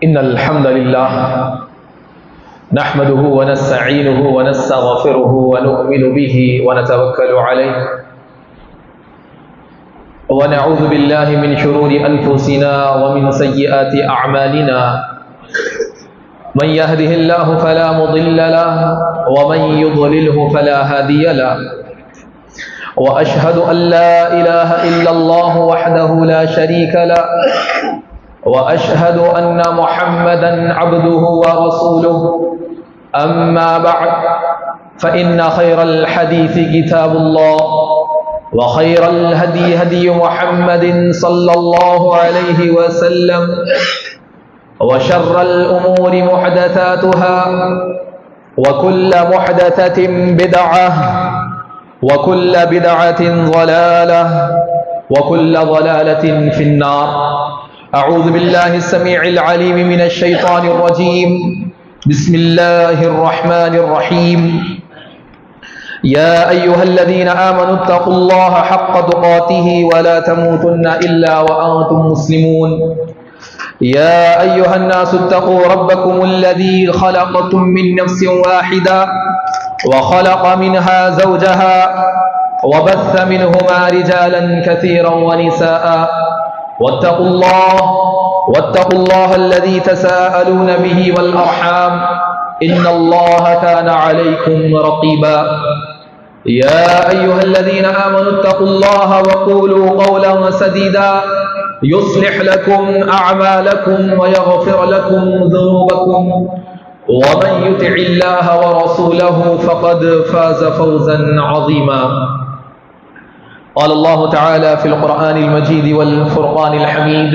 إن الحمد لله نحمده ونستعينه ونستغفره ونؤمن به ونتوكل عليه ونعوذ بالله من شرور أنفسنا ومن سيئات أعمالنا من يهده الله فلا مضل له ومن يضلله فلا هادي له وأشهد أن لا إله إلا الله وحده لا شريك له وأشهد أن محمدا عبده ورسوله أما بعد فإن خير الحديث كتاب الله وخير الهدي هدي محمد صلى الله عليه وسلم وشر الأمور محدثاتها وكل محدثة بدعة وكل بدعة ضلالة وكل ضلالة في النار. أعوذ بالله السميع العليم من الشيطان الرجيم. بسم الله الرحمن الرحيم. يا أيها الذين آمنوا اتقوا الله حق تقاته ولا تموتن إلا وأنتم مسلمون. يا أيها الناس اتقوا ربكم الذي خلقكم من نفس واحدة وخلق منها زوجها وبث منهما رجالا كثيرا ونساء واتقوا الله الذي تساءلون به والأرحام إن الله كان عليكم رقيبا. يا أيها الذين آمنوا اتقوا الله وقولوا قولا سديدا يصلح لكم أعمالكم ويغفر لكم ذنوبكم ومن يطع الله ورسوله فقد فاز فوزا عظيما. قال الله تعالى في القرآن المجيد والفرقان الحميد: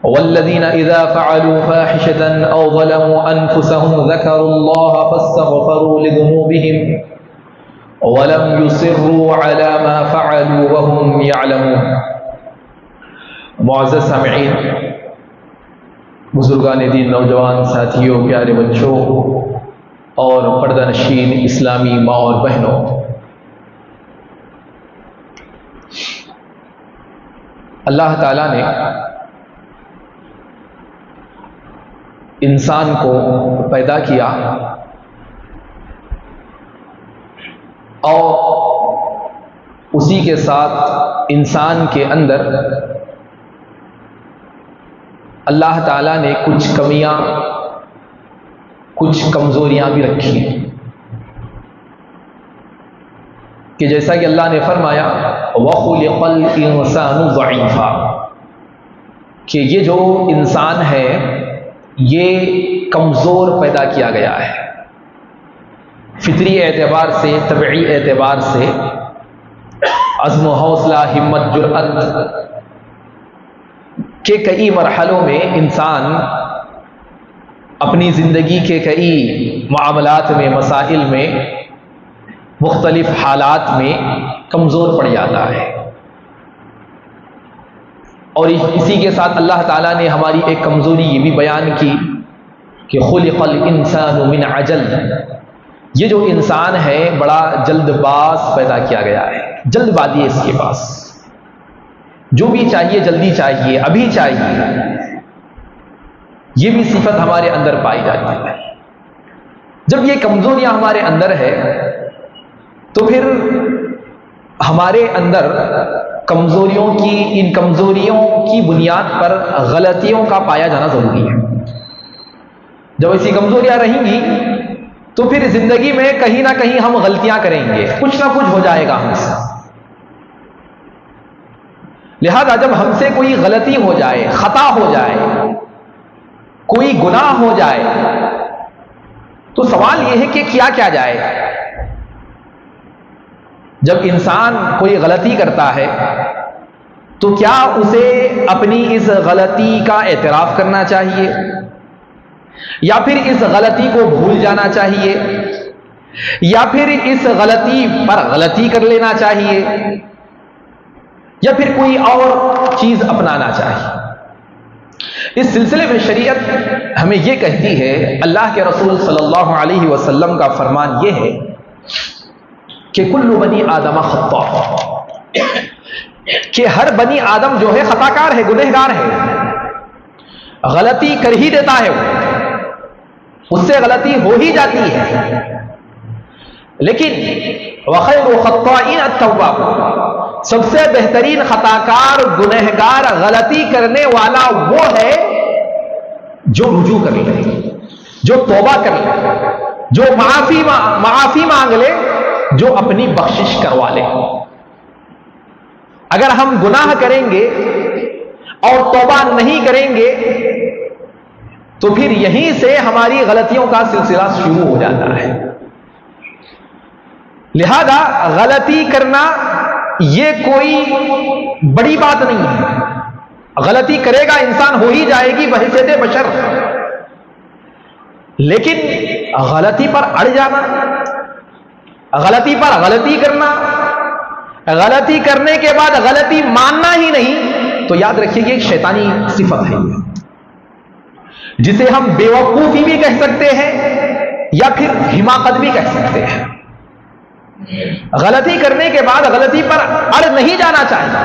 والذين إذا فعلوا فاحشة أو ظلموا أنفسهم ذكروا الله فاستغفروا لذنوبهم ولم يصروا على ما فعلوا وهم يعلمون. معزز سامعین، بزرگان دین، نوجوان ساتھیوں، پیارے بچوں اور پردہ نشین اسلامی ماں اور بہنوں، اللہ تعالیٰ نے انسان کو پیدا کیا اور اسی کے ساتھ انسان کے اندر اللہ تعالیٰ نے کچھ کمیاں، کچھ کمزوریاں بھی رکھی ہیں کہ جیسا کہ اللہ نے فرمایا وَخُلِقَ الْإِنسَانُ ضَعِيفًا، کہ یہ جو انسان ہے یہ کمزور پیدا کیا گیا ہے، فطری اعتبار سے، طبعی اعتبار سے، عزم و حوصلہ، ہمت، جرأت کے کئی مرحلوں میں انسان اپنی زندگی کے کئی معاملات میں، مسائل میں، مختلف حالات میں کمزور پڑ جاتا ہے. اور اسی کے ساتھ اللہ تعالیٰ نے ہماری ایک کمزوری یہ بھی بیان کی کہ خلق الانسان من عجل، یہ جو انسان ہے بڑا جلد باز پیدا کیا گیا ہے، جلد بازی ہے اس کے پاس، جو بھی چاہیے جلدی چاہیے، ابھی چاہیے، یہ بھی صفت ہمارے اندر پائی جاتی ہے. جب یہ کمزوریاں ہمارے اندر ہے تو پھر ہمارے اندر ان کمزوریوں کی بنیاد پر غلطیوں کا پایا جانا ضروری ہے. جب ایسی کمزوریاں رہیں گی تو پھر زندگی میں کہیں نہ کہیں ہم غلطیاں کریں گے، کچھ نہ کچھ ہو جائے گا ہم سے. لہذا جب ہم سے کوئی غلطی ہو جائے، خطا ہو جائے، کوئی گناہ ہو جائے تو سوال یہ ہے کہ کیا جائے. جب انسان کوئی غلطی کرتا ہے تو کیا اسے اپنی اس غلطی کا اعتراف کرنا چاہیے، یا پھر اس غلطی کو بھول جانا چاہیے، یا پھر اس غلطی پر غلطی کر لینا چاہیے، یا پھر کوئی اور چیز اپنانا چاہیے؟ اس سلسلے میں شریعت ہمیں یہ کہتی ہے، اللہ کے رسول صلی اللہ علیہ وسلم کا فرمان یہ ہے کہ کل بنی آدم خطاء، کہ ہر بنی آدم جو ہے خطا کار ہے، گنہگار ہے. غلطی کر ہی دیتا ہے، اس سے غلطی ہو ہی جاتی ہے، لیکن وخیر الخطائین التواب، سب سے بہترین خطا کار، گنہگار، غلطی کرنے والا وہ ہے جو رجوع کر لے، جو توبہ کر لے، جو معافی مانگ لے، جو اپنی بخشش کروا لے۔ اگر ہم گناہ کریں گے اور توبہ نہیں کریں گے تو پھر یہیں سے ہماری غلطیوں کا سلسلہ شروع ہو جاتا ہے۔ لہذا غلطی کرنا یہ کوئی بڑی بات نہیں ہے، غلطی کرے گا انسان، ہو ہی جائے گی بحیثیت بشر، لیکن غلطی پر اڑ جانا، غلطی پر غلطی کرنا، غلطی کرنے کے بعد غلطی ماننا ہی نہیں، تو یاد رکھیے یہ ایک شیطانی صفت ہے، جسے ہم بے وقوفی بھی کہہ سکتے ہیں یا پھر حماقت بھی کہہ سکتے ہیں۔ غلطی کرنے کے بعد غلطی پر اڑ نہیں جانا چاہیے،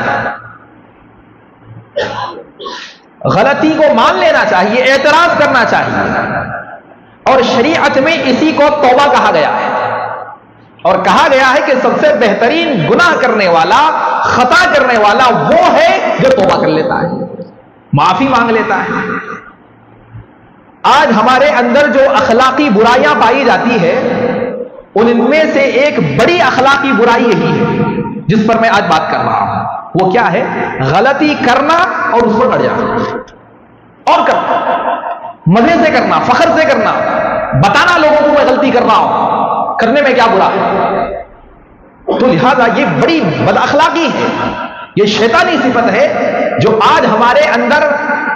غلطی کو مان لینا چاہیے، اعتراف کرنا چاہیے، اور شریعت میں اسی کو توبہ کہا گیا ہے، اور کہا گیا ہے کہ سب سے بہترین گناہ کرنے والا، خطا کرنے والا وہ ہے جو توبہ کر لیتا ہے، معافی مانگ لیتا ہے۔ آج ہمارے اندر جو اخلاقی برائیاں پائی جاتی ہے، ان میں سے ایک بڑی اخلاقی برائی یہی ہے جس پر میں آج بات کر رہا ہوں۔ وہ کیا ہے؟ غلطی کرنا اور اس پر اڑ جانا، اور کرنا، مزے سے کرنا، فخر سے کرنا، بتانا لوگوں کو میں غلطی کر رہا ہوں، کرنے میں کیا برا ہے۔ تو لہذا یہ بڑی بد اخلاقی ہے، یہ شیطانی صفت ہے جو آج ہمارے اندر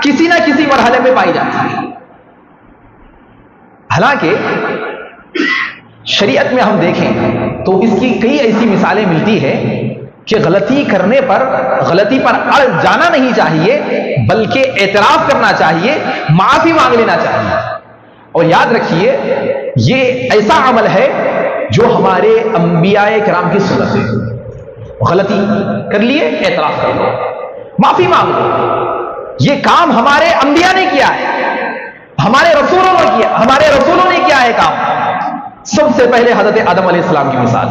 کسی نہ کسی مرحلے میں پائی جاتی ہے۔ حالانکہ شریعت میں ہم دیکھیں تو اس کی کئی ایسی مثالیں ملتی ہیں کہ غلطی کرنے پر، غلطی پر اڑ جانا نہیں چاہیے، بلکہ اعتراف کرنا چاہیے، معافی مانگ لینا چاہیے۔ اور یاد رکھیے یہ ایسا عمل ہے جو ہمارے انبیاء کرام کی سنت ہے۔ غلطی کر لیے، اعتراف کر لو، معافی مانگ لو، یہ کام ہمارے انبیاء نے کیا ہے، ہمارے رسولوں نے کیا، ہمارے رسولوں نے کیا ہے کام۔ سب سے پہلے حضرت آدم علیہ السلام کی مثال،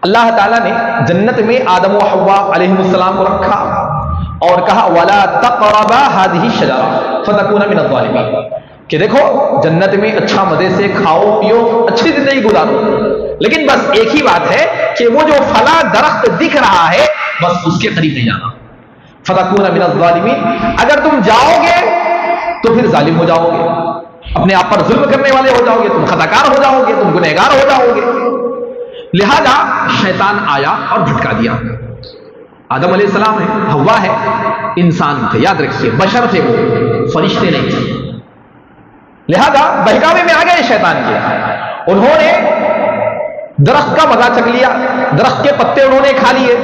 اللہ تعالیٰ نے جنت میں آدم و حوا علیہ السلام کو رکھا اور کہا وَلَا تَقْرَبَا هَذِهِ الشَّجَرَةَ فَتَكُونَ مِنَ الظَّالِمِينَ، کہ دیکھو جنت میں اچھا مزے سے کھاؤ پیو، اچھی زندگی گزارو، لیکن بس ایک ہی بات ہے کہ وہ جو فلاں درخت دکھ رہا ہے بس اس کے قریب نہیں جانا، فَتَكُونَ مِنَ الظَّالِمِينَ، اگر تم جاؤ گے تو پھر ظالم ہو جاؤ گے، اپنے آپ پر ظلم کرنے والے ہو جاؤ گے، تم خطاکار ہو جاؤ گے، تم گنہگار ہو جاؤ گے۔ لہذا شیطان آیا اور بھٹکا دیا۔ آدم علیہ السلام ہے، حوا ہے، انسان تھے، یاد رکھیے بشر تھے، وہ فرشتے نہیں تھے، لہذا بہکاوے میں آ گئے شیطان کے، انہوں نے درخت کا مزہ چکھ لیا، درخت کے پتے انہوں نے کھا لیے،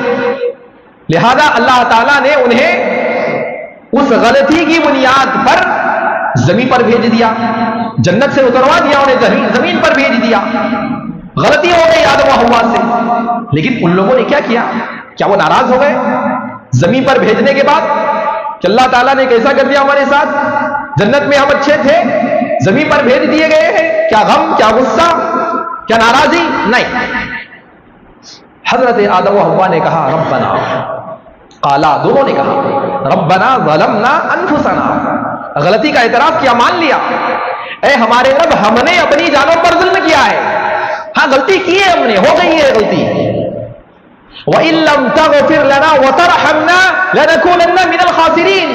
لہذا اللہ تعالیٰ نے انہیں اس غلطی کی بنیاد پر زمین پر بھیج دیا، جنت سے اتروا دیا، انہیں زمین پر بھیج دیا، غلطی ہو گئی آدم و حوا سے، لیکن ان لوگوں نے کیا کیا؟ کیا وہ ناراض ہو گئے زمین پر بھیجنے کے بعد کہ اللہ تعالیٰ نے کیسا کر دیا ہمارے ساتھ، جنت میں ہم اچھے تھے، زمین پر بھیج دیے گئے ہیں، کیا غم، کیا غصہ، کیا ناراضی؟ نہیں، حضرت آدم و حوا نے کہا ربنا، قالا، دونوں نے کہا ربنا ظلمنا انفسنا، غلطی کا اعتراف کیا، مان لیا، اے ہمارے رب ہم نے اپنی جانوں پر ظلم کیا ہے، ہاں غلطی کی ہے، ہم نے، ہو گئی ہے غلطی، وَإِن لَّمْ تَغْفِرْ لَنَا وَتَرْحَمْنَا لَنَكُونَنَّ مِنَ الْخَاسِرِينَ،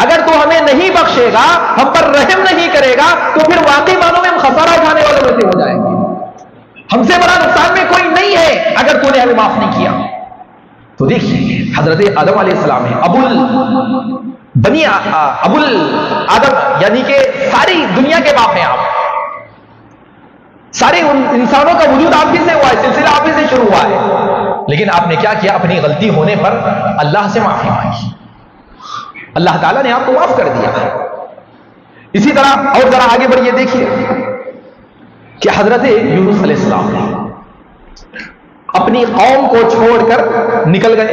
اگر تو ہمیں نہیں بخشے گا، ہم پر رحم نہیں کرے گا، تو پھر واقعی معنوں میں ہم خسارہ اٹھانے والوں میں سے ہو جائیں گے، ہم سے بڑا نقصان میں کوئی نہیں ہے اگر تو نے ہمیں معاف نہیں کیا۔ تو دیکھیے حضرت آدم علیہ السلام ہے ابو آدم، یعنی کہ ساری دنیا کے باپ ہیں آپ، سارے انسانوں کا وجود آپ ہی سے ہوا ہے، سلسلہ آپ ہی سے شروع ہوا ہے، لیکن آپ نے کیا کیا؟ اپنی غلطی ہونے پر اللہ سے معافی مانگی، اللہ تعالیٰ نے آپ کو معاف کر دیا۔ اسی طرح اور ذرا آگے بڑھیے، دیکھیے کہ حضرت یونس علیہ السلام نے اپنی قوم کو چھوڑ کر نکل گئے،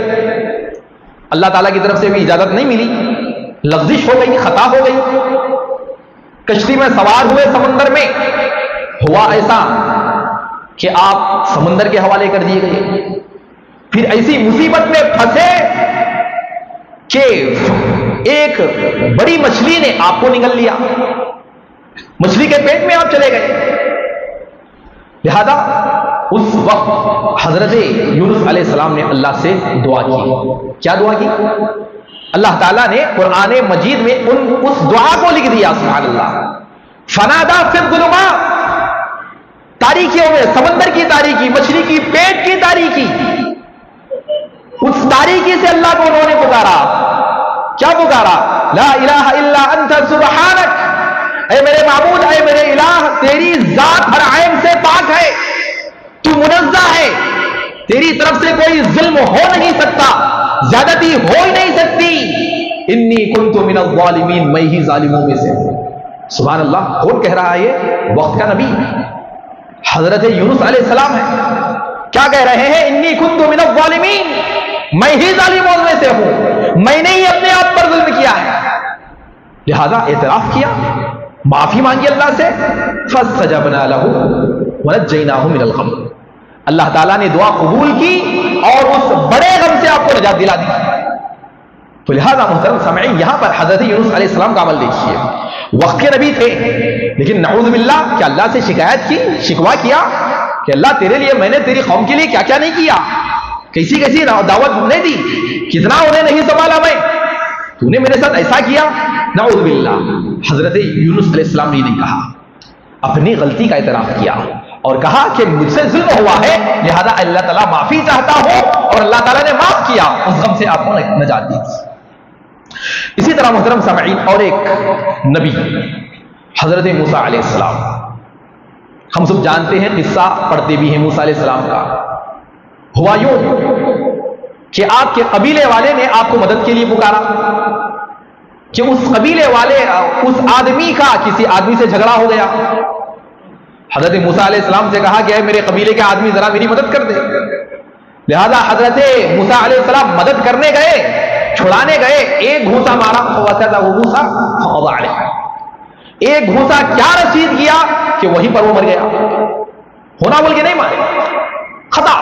اللہ تعالیٰ کی طرف سے بھی اجازت نہیں ملی، لغزش ہو گئی، خطا ہو گئی، کشتی میں سوار ہوئے سمندر میں، ہوا ایسا کہ آپ سمندر کے حوالے کر دیے گئے، پھر ایسی مصیبت میں پھنسے کہ ایک بڑی مچھلی نے آپ کو نگل لیا، مچھلی کے پیٹ میں آپ چلے گئے۔ لہذا اس وقت حضرت یونس علیہ السلام نے اللہ سے دعا کی۔ کیا دعا کی؟ اللہ تعالیٰ نے قرآن مجید میں اس دعا کو لکھ دیا، سبحان اللہ، فنادا فی الظلمات، تاریکیوں میں، سمندر کی تاریکی، مچھلی کی پیٹ کی تاریکی، اس تاریکی سے اللہ کو انہوں نے پکارا۔ کیا پکارا؟ لا الہ الا انت سبحانک، اے میرے معبود، اے میرے الہ، تیری ذات ہر عیب سے پاک ہے، تو منزہ ہے، تیری طرف سے کوئی ظلم ہو نہیں سکتا، زیادتی ہو ہی نہیں سکتی، انی کنت من الظالمین، میں ہی ظالموں میں سے۔ سبحان اللہ، کون کہہ رہا ہے یہ؟ وقت کا نبی حضرت یونس علیہ السلام ہے۔ کیا کہہ رہے ہیں؟ انی کنت من الظالمین، میں ہی ظالموں میں سے ہوں، میں نے ہی اپنے آپ پر ظلم کیا ہے۔ لہذا اعتراف کیا، معافی مانگی اللہ سے، فاستجبنا له ونجیناہ من الغم، اللہ تعالیٰ نے دعا قبول کی اور اس بڑے غم سے آپ کو نجات دلا دی۔ تو لہذا محترم سامعین، یہاں پر حضرت یونس علیہ السلام کا عمل دیکھیے، وقت کے نبی تھے، لیکن نعوذ باللہ کہ اللہ سے شکایت کی، شکوہ کیا کہ اللہ تیرے لیے میں نے تیری قوم کے لیے کیا کیا نہیں کیا، کیسی کیسی دعوت نہیں دی، کتنا انہیں نہیں سنبھالا میں، تو نے میرے ساتھ ایسا کیا۔ نعوذ باللہ، حضرت یونس علیہ السلام نے نہیں کہا، اپنی غلطی کا اعتراف کیا اور کہا کہ مجھ سے ظلم ہوا ہے، لہذا اللہ تعالیٰ معافی چاہتا ہوں، اور اللہ تعالیٰ نے معاف کیا، اس غم سے آپ کو نجات دی۔ اسی طرح محترم سامعین، اور ایک نبی حضرت موسیٰ علیہ السلام، ہم سب جانتے ہیں، قصہ پڑھتے بھی ہیں موسیٰ علیہ السلام کا۔ ہوا یوں کہ آپ کے قبیلے والے نے آپ کو مدد کے لیے پکارا، کہ اس قبیلے والے، اس آدمی کا کسی آدمی سے جھگڑا ہو گیا۔ حضرت موسیٰ علیہ السلام سے کہا کہ اے میرے قبیلے کے آدمی ذرا میری مدد کر دے۔ لہذا حضرت موسیٰ علیہ السلام مدد کرنے گئے، چھڑانے گئے، ایک گھوسا مارا، ایک گھوسا کیا رسید کیا کہ وہیں پر وہ مر گیا، ہونا بول کے نہیں مارے، خطا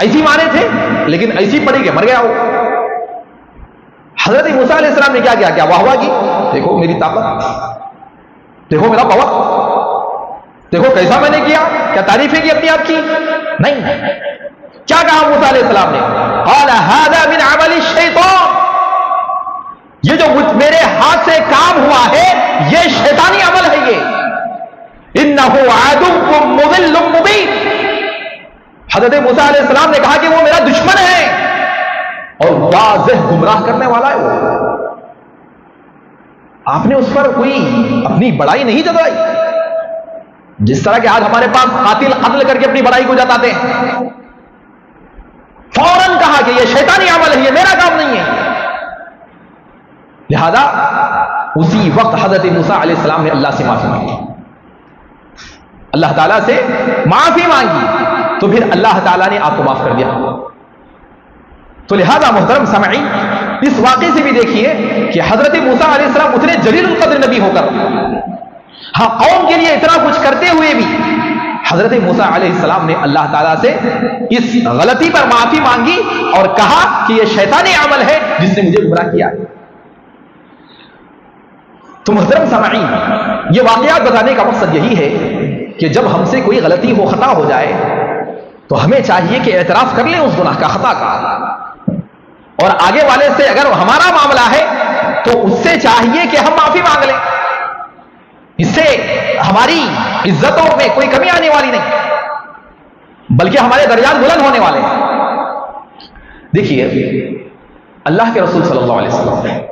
ایسی مارے تھے لیکن ایسی پڑی کہ مر گیا وہ۔ حضرت موسیٰ علیہ السلام نے کیا کیا؟ کیا واہ واہ کی، دیکھو میری طاقت، دیکھو میرا پاور، دیکھو کیسا میں نے کیا، کیا تعریفیں کی اپنی آپ کی؟ نہیں۔ کیا کہا موسیٰ علیہ السلام نے؟ قال هذا من عمل الشیطان، یہ جو میرے ہاتھ سے کام ہوا ہے یہ شیطانی عمل ہے، یہ انه عدو مضل مبین۔ حضرت موسیٰ علیہ السلام نے کہا کہ وہ میرا دشمن ہے اور واضح گمراہ کرنے والا ہے وہ۔ آپ نے اس پر کوئی اپنی بڑائی نہیں جتائی، جس طرح کہ آج ہمارے پاس قاتل قتل کر کے اپنی بڑائی کو جتاتے ہیں۔ فوراً کہا کہ یہ شیطانی عمل ہے، یہ میرا کام نہیں ہے۔ لہذا اسی وقت حضرت موسیٰ علیہ السلام نے اللہ سے معافی مانگی، اللہ تعالیٰ سے معافی مانگی، تو پھر اللہ تعالیٰ نے آپ کو معاف کر دیا۔ تو لہذا محترم سامعین، اس واقعے سے بھی دیکھیے کہ حضرت موسیٰ علیہ السلام اتنے جلیل القدر نبی ہو کر، ہاں قوم کے لیے اتنا کچھ کرتے ہوئے بھی، حضرت موسیٰ علیہ السلام نے اللہ تعالیٰ سے اس غلطی پر معافی مانگی اور کہا کہ یہ شیطانی عمل ہے جس نے مجھے گمراہ کیا ہے۔ تو محترم سامعین، یہ واقعات بتانے کا مقصد یہی ہے کہ جب ہم سے کوئی غلطی ہو، خطا ہو جائے، تو ہمیں چاہیے کہ اعتراف کر لیں اس گناہ کا، خطا کا، اور آگے والے سے اگر ہمارا معاملہ ہے تو اس سے چاہیے کہ ہم معافی مانگ لیں، اس سے ہماری عزتوں میں کوئی کمی آنے والی نہیں، بلکہ ہمارے درجات بلند ہونے والے ہیں۔ دیکھیے اللہ کے رسول صلی اللہ علیہ وسلم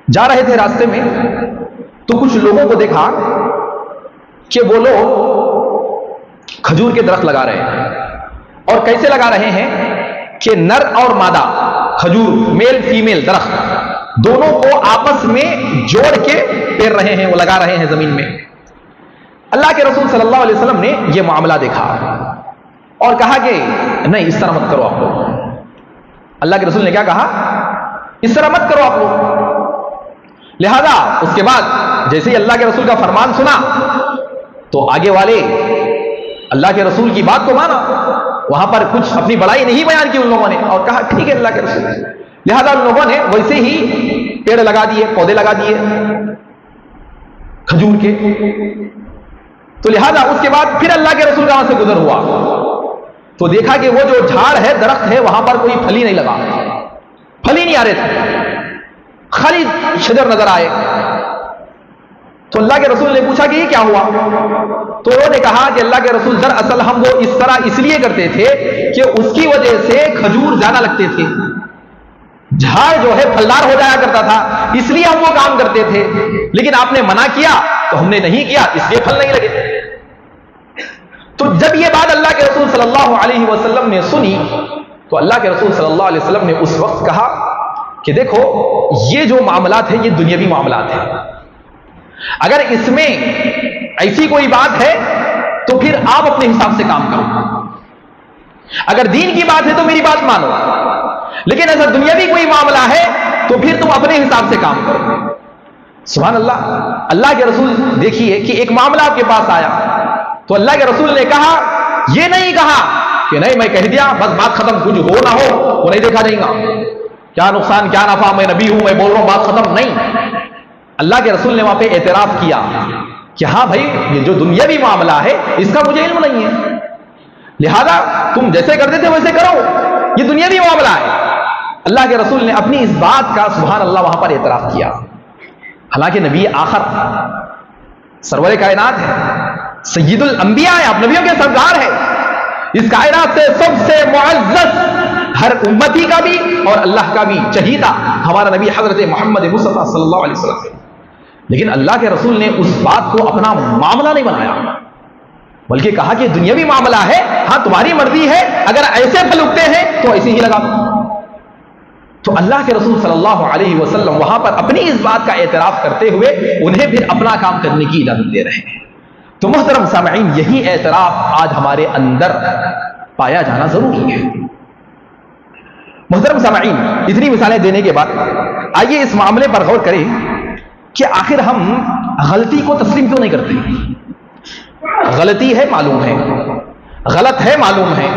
جا رہے تھے راستے میں، تو کچھ لوگوں کو دیکھا کہ وہ لوگ کھجور کے درخت لگا رہے ہیں، اور کیسے لگا رہے ہیں کہ نر اور مادہ کھجور، میل فیمیل درخت دونوں کو آپس میں جوڑ کے پیر رہے ہیں، وہ لگا رہے ہیں زمین میں۔ اللہ کے رسول صلی اللہ علیہ وسلم نے یہ معاملہ دیکھا اور کہا کہ نہیں، اس طرح مت کرو آپ لوگ۔ اللہ کے رسول نے کیا کہا اس طرح مت کرو آپ لوگ۔ لہذا اس کے بعد جیسے ہی اللہ کے رسول کا فرمان سنا تو آگے والے اللہ کے رسول کی بات کو مانا، وہاں پر کچھ اپنی بڑائی نہیں بیان کی ان لوگوں نے، اور کہا ٹھیک ہے اللہ کے رسول۔ لہذا ان لوگوں نے ویسے ہی پیڑ لگا دیے، پودے لگا دیے کھجور کے۔ تو لہذا اس کے بعد پھر اللہ کے رسول کا وہاں سے گزر ہوا تو دیکھا کہ وہ جو جھاڑ ہے، درخت ہے، وہاں پر کوئی پھل ہی نہیں لگا، پھل ہی نہیں آ رہے تھے، خالی شجر نظر آئے۔ تو اللہ کے رسول نے پوچھا کہ یہ کیا ہوا؟ تو انہوں نے کہا کہ اللہ کے رسول دراصل ہم وہ اس طرح اس لیے کرتے تھے کہ اس کی وجہ سے کھجور زیادہ لگتے تھے، جھاڑ جو ہے پھلدار ہو جایا کرتا تھا، اس لیے ہم وہ کام کرتے تھے، لیکن آپ نے منع کیا تو ہم نے نہیں کیا، اس لیے پھل نہیں لگے۔ تو جب یہ بات اللہ کے رسول صلی اللہ علیہ وسلم نے سنی تو اللہ کے رسول صلی اللہ علیہ وسلم نے اس وقت کہا کہ دیکھو یہ جو معاملات ہیں یہ دنیاوی معاملات ہیں، اگر اس میں ایسی کوئی بات ہے تو پھر آپ اپنے حساب سے کام کرو، اگر دین کی بات ہے تو میری بات مانو، لیکن ایسا دنیاوی کوئی معاملہ ہے تو پھر تم اپنے حساب سے کام کرو۔ سبحان اللہ۔ اللہ کے رسول دیکھیے کہ ایک معاملہ آپ کے پاس آیا تو اللہ کے رسول نے کہا، یہ نہیں کہا کہ نہیں میں کہہ دیا بس بات ختم، کچھ ہو نہ ہو وہ نہیں دیکھا جائے گا، کیا نقصان کیا نفع، میں نبی ہوں میں بول رہا ہوں بات ختم، نہیں۔ اللہ کے رسول نے وہاں پہ اعتراف کیا کہ ہاں بھائی یہ جو دنیاوی معاملہ ہے اس کا مجھے علم نہیں ہے، لہذا تم جیسے کرتے تھے ویسے کرو، یہ دنیاوی معاملہ ہے۔ اللہ کے رسول نے اپنی اس بات کا سبحان اللہ وہاں پر اعتراف کیا، حالانکہ نبی آخر سرور کائنات ہے، سید الانبیاء ہے، آپ نبیوں کے سردار ہیں، اس کائنات سے سب سے معزز ہر امتی کا بھی اور اللہ کا بھی چہیتا ہمارا نبی حضرت محمد مصطفیٰ صلی اللہ علیہ وسلم، لیکن اللہ کے رسول نے اس بات کو اپنا معاملہ نہیں بنایا، بلکہ کہا کہ دنیاوی معاملہ ہے، ہاں تمہاری مرضی ہے، اگر ایسے پھل اگتے ہیں تو ایسے ہی لگا۔ تو اللہ کے رسول صلی اللہ علیہ وسلم وہاں پر اپنی اس بات کا اعتراف کرتے ہوئے انہیں پھر اپنا کام کرنے کی اجازت دے رہے ہیں۔ تو محترم سامعین، یہی اعتراف آج ہمارے اندر پایا جانا ضروری ہے۔ محترم سامعین، اتنی مثالیں دینے کے بعد آئیے اس معاملے پر غور کریں کہ آخر ہم غلطی کو تسلیم کیوں نہیں کرتے؟ غلطی ہے معلوم ہے، غلط ہے معلوم ہے،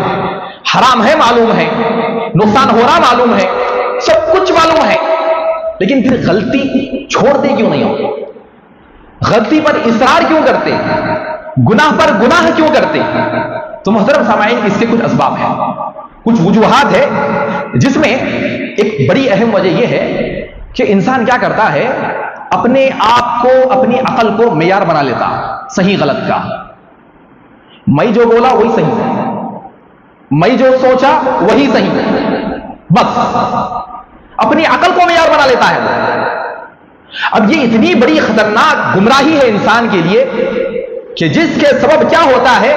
حرام ہے معلوم ہے، نقصان ہو رہا معلوم ہے، سب کچھ معلوم ہے، لیکن پھر غلطی چھوڑتے کیوں نہیں ہو؟ غلطی پر اصرار کیوں کرتے؟ گناہ پر گناہ کیوں کرتے؟ تو محترم سامعین، اس کے کچھ اسباب ہیں، کچھ وجوہات ہے، جس میں ایک بڑی اہم وجہ یہ ہے کہ انسان کیا کرتا ہے، اپنے آپ کو، اپنی عقل کو معیار بنا لیتا صحیح غلط کا۔ میں جو بولا وہی صحیح، میں جو سوچا وہی صحیح، بس اپنی عقل کو معیار بنا لیتا ہے۔ اب یہ اتنی بڑی خطرناک گمراہی ہے انسان کے لیے کہ جس کے سبب کیا ہوتا ہے،